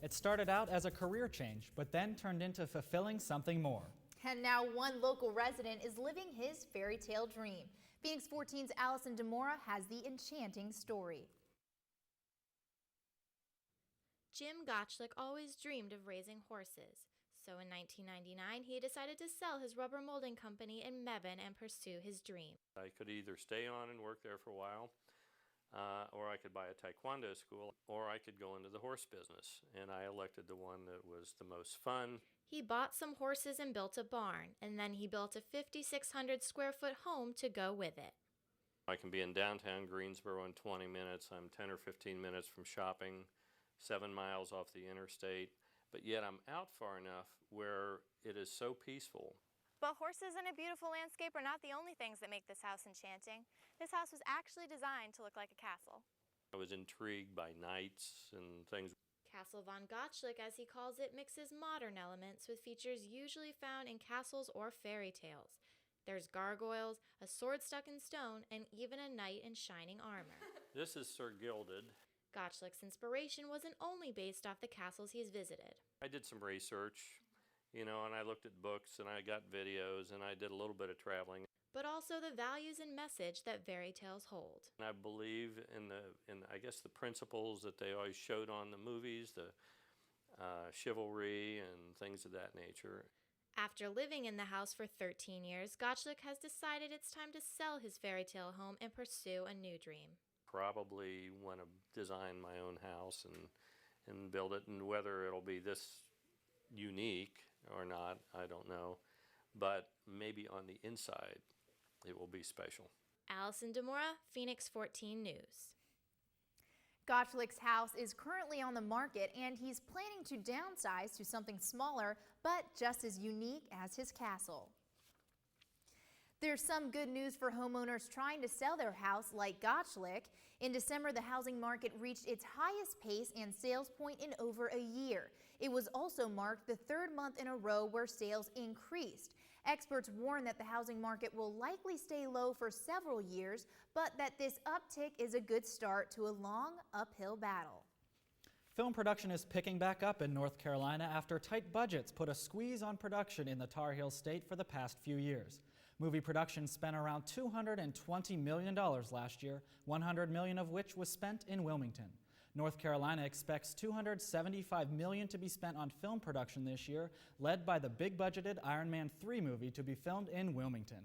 It started out as a career change, but then turned into fulfilling something more. And now one local resident is living his fairy tale dream. PX14's Allison DeMora has the enchanting story. Jim Gottschalk always dreamed of raising horses. So in 1999, he decided to sell his rubber molding company in Mebane and pursue his dream. I could either stay on and work there for a while, or I could buy a taekwondo school, or I could go into the horse business. And I elected the one that was the most fun. He bought some horses and built a barn, and then he built a 5,600 square foot home to go with it. I can be in downtown Greensboro in 20 minutes. I'm 10 or 15 minutes from shopping, 7 miles off the interstate. But yet I'm out far enough where it is so peaceful. But horses and a beautiful landscape are not the only things that make this house enchanting. This house was actually designed to look like a castle. I was intrigued by knights and things. Castle von Gottschalk, as he calls it, mixes modern elements with features usually found in castles or fairy tales. There's gargoyles, a sword stuck in stone, and even a knight in shining armor. This is Sir Gilded. Gottschalk's inspiration wasn't only based off the castles he's visited. I did some research, and I looked at books and I got videos and I did a little bit of traveling. But also the values and message that fairy tales hold. And I believe in I guess the principles that they always showed on the movies, the chivalry and things of that nature. After living in the house for 13 years, Gottschalk has decided it's time to sell his fairy tale home and pursue a new dream. Probably want to design my own house and build it, and whether it'll be this unique or not, I don't know, but maybe on the inside it will be special. Allison DeMora, Phoenix 14 News. Gottschalk's house is currently on the market and he's planning to downsize to something smaller but just as unique as his castle. There's some good news for homeowners trying to sell their house like Gottschalk. In December, the housing market reached its highest pace and sales point in over a year. It was also marked the third month in a row where sales increased. Experts warn that the housing market will likely stay low for several years, but that this uptick is a good start to a long uphill battle. Film production is picking back up in North Carolina after tight budgets put a squeeze on production in the Tar Heel state for the past few years. Movie production spent around $220 million last year, $100 million of which was spent in Wilmington. North Carolina expects $275 million to be spent on film production this year, led by the big-budgeted Iron Man 3 movie to be filmed in Wilmington.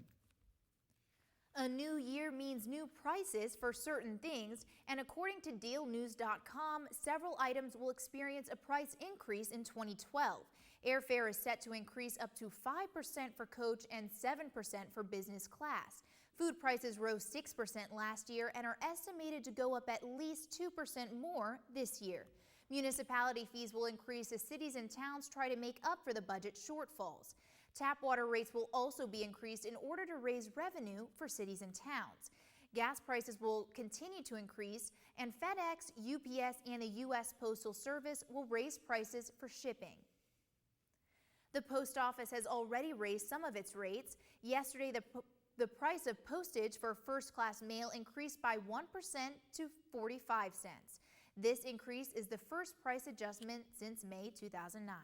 A new year means new prices for certain things, and according to DealNews.com, several items will experience a price increase in 2012. Airfare is set to increase up to 5% for coach and 7% for business class. Food prices rose 6% last year and are estimated to go up at least 2% more this year. Municipality fees will increase as cities and towns try to make up for the budget shortfalls. Tap water rates will also be increased in order to raise revenue for cities and towns. Gas prices will continue to increase, and FedEx, UPS, and the U.S. Postal Service will raise prices for shipping. The post office has already raised some of its rates. Yesterday, the price of postage for first-class mail increased by 1% to 45 cents. This increase is the first price adjustment since May 2009.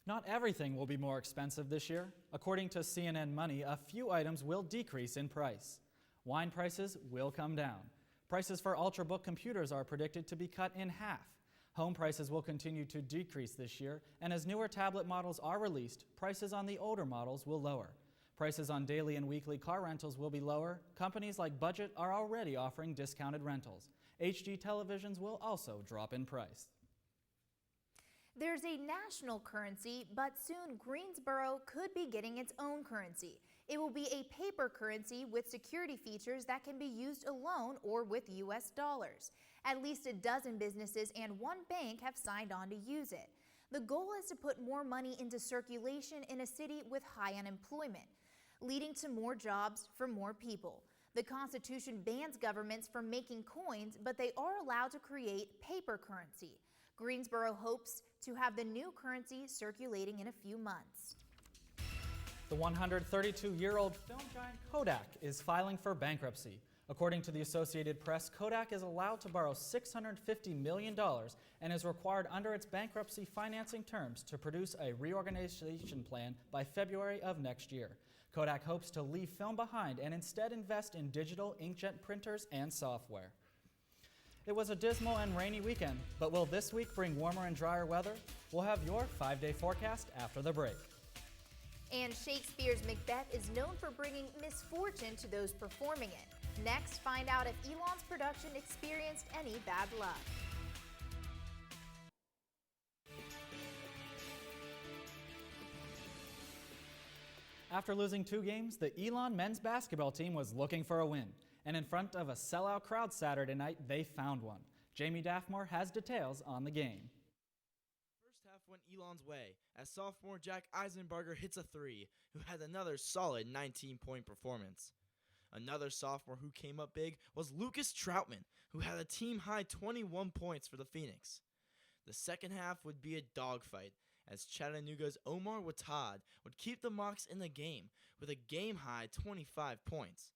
Not everything will be more expensive this year. According to CNN Money, a few items will decrease in price. Wine prices will come down. Prices for Ultrabook computers are predicted to be cut in half. Home prices will continue to decrease this year, and as newer tablet models are released, prices on the older models will lower. Prices on daily and weekly car rentals will be lower. Companies like Budget are already offering discounted rentals. HD televisions will also drop in price. There's a national currency, but soon Greensboro could be getting its own currency. It will be a paper currency with security features that can be used alone or with U.S. dollars. At least a dozen businesses and one bank have signed on to use it. The goal is to put more money into circulation in a city with high unemployment, leading to more jobs for more people. The Constitution bans governments from making coins, but they are allowed to create paper currency. Greensboro hopes to have the new currency circulating in a few months. The 132-year-old film giant Kodak is filing for bankruptcy. According to the Associated Press, Kodak is allowed to borrow $650 million and is required under its bankruptcy financing terms to produce a reorganization plan by February of next year. Kodak hopes to leave film behind and instead invest in digital inkjet printers and software. It was a dismal and rainy weekend, but will this week bring warmer and drier weather? We'll have your 5-day forecast after the break. And Shakespeare's Macbeth is known for bringing misfortune to those performing it. Next, find out if Elon's production experienced any bad luck. After losing 2 games, the Elon men's basketball team was looking for a win. And in front of a sellout crowd Saturday night, they found one. Jamie Daffmore has details on the game. First half went Elon's way as sophomore Jack Eisenberger hits a 3, who had another solid 19-point performance. Another sophomore who came up big was Lucas Troutman, who had a team-high 21 points for the Phoenix. The second half would be a dogfight, as Chattanooga's Omar Watad would keep the Mocs in the game with a game-high 25 points.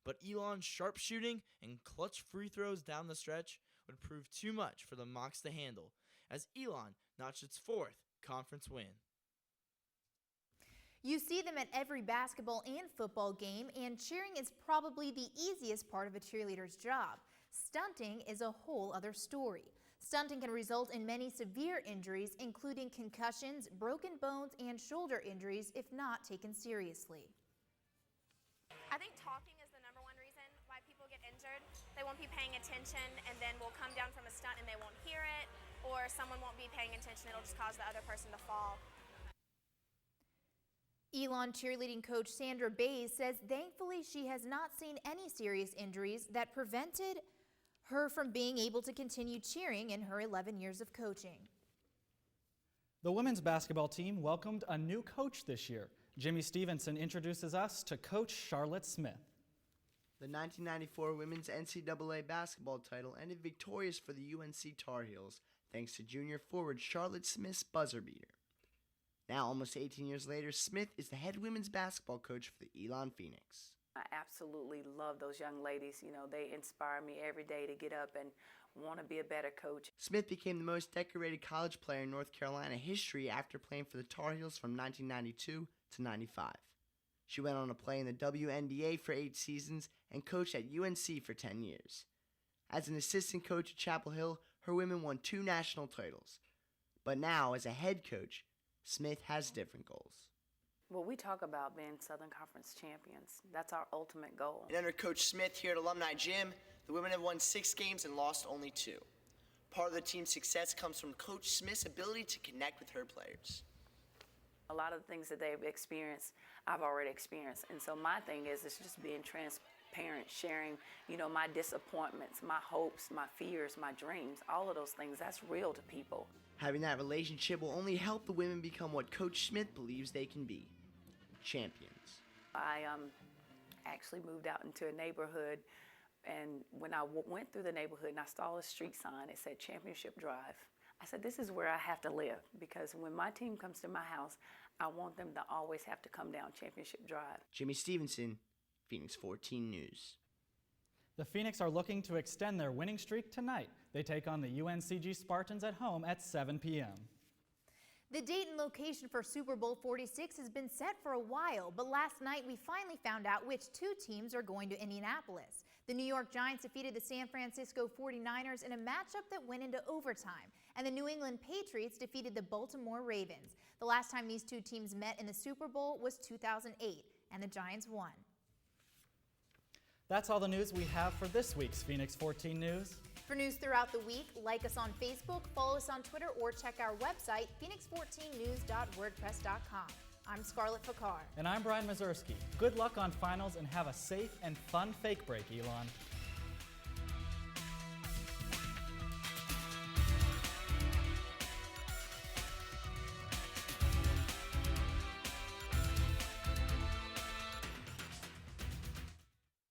But Elon's sharp shooting and clutch free throws down the stretch would prove too much for the Mocs to handle, as Elon notched its 4th conference win. You see them at every basketball and football game, and cheering is probably the easiest part of a cheerleader's job. Stunting is a whole other story. Stunting can result in many severe injuries, including concussions, broken bones, and shoulder injuries if not taken seriously. I think talking is the #1 reason why people get injured. They won't be paying attention and then will come down from a stunt and they won't hear it, or someone won't be paying attention. It'll just cause the other person to fall. Elon cheerleading coach Sandra Bays says thankfully she has not seen any serious injuries that prevented her from being able to continue cheering in her 11 years of coaching. The women's basketball team welcomed a new coach this year. Jimmy Stevenson introduces us to Coach Charlotte Smith. The 1994 Women's NCAA basketball title ended victorious for the UNC Tar Heels, thanks to junior forward Charlotte Smith's buzzer beater. Now, almost 18 years later, Smith is the head women's basketball coach for the Elon Phoenix. I absolutely love those young ladies. You know, they inspire me every day to get up and want to be a better coach. Smith became the most decorated college player in North Carolina history after playing for the Tar Heels from 1992 to 95. She went on to play in the WNBA for 8 seasons and coached at UNC for 10 years. As an assistant coach at Chapel Hill, her women won 2 national titles. But now, as a head coach, Smith has different goals. Well, we talk about being Southern Conference champions. That's our ultimate goal. And under Coach Smith here at Alumni Gym, the women have won 6 games and lost only 2. Part of the team's success comes from Coach Smith's ability to connect with her players. A lot of the things that they've experienced, I've already experienced. And so my thing is just being transparent, sharing, my disappointments, my hopes, my fears, my dreams, all of those things, that's real to people. Having that relationship will only help the women become what Coach Smith believes they can be, champions. I actually moved out into a neighborhood, and when I went through the neighborhood and I saw a street sign, it said Championship Drive. I said, this is where I have to live, because when my team comes to my house, I want them to always have to come down Championship Drive. Jimmy Stevenson, Phoenix 14 News. The Phoenix are looking to extend their winning streak tonight. They take on the UNCG Spartans at home at 7 p.m. The date and location for Super Bowl 46 has been set for a while, but last night we finally found out which 2 teams are going to Indianapolis. The New York Giants defeated the San Francisco 49ers in a matchup that went into overtime, and the New England Patriots defeated the Baltimore Ravens. The last time these 2 teams met in the Super Bowl was 2008, and the Giants won. That's all the news we have for this week's Phoenix 14 News. For news throughout the week, like us on Facebook, follow us on Twitter, or check our website, phoenix14news.wordpress.com. I'm Scarlett Fakar. And I'm Brian Mazurski. Good luck on finals and have a safe and fun fake break, Elon.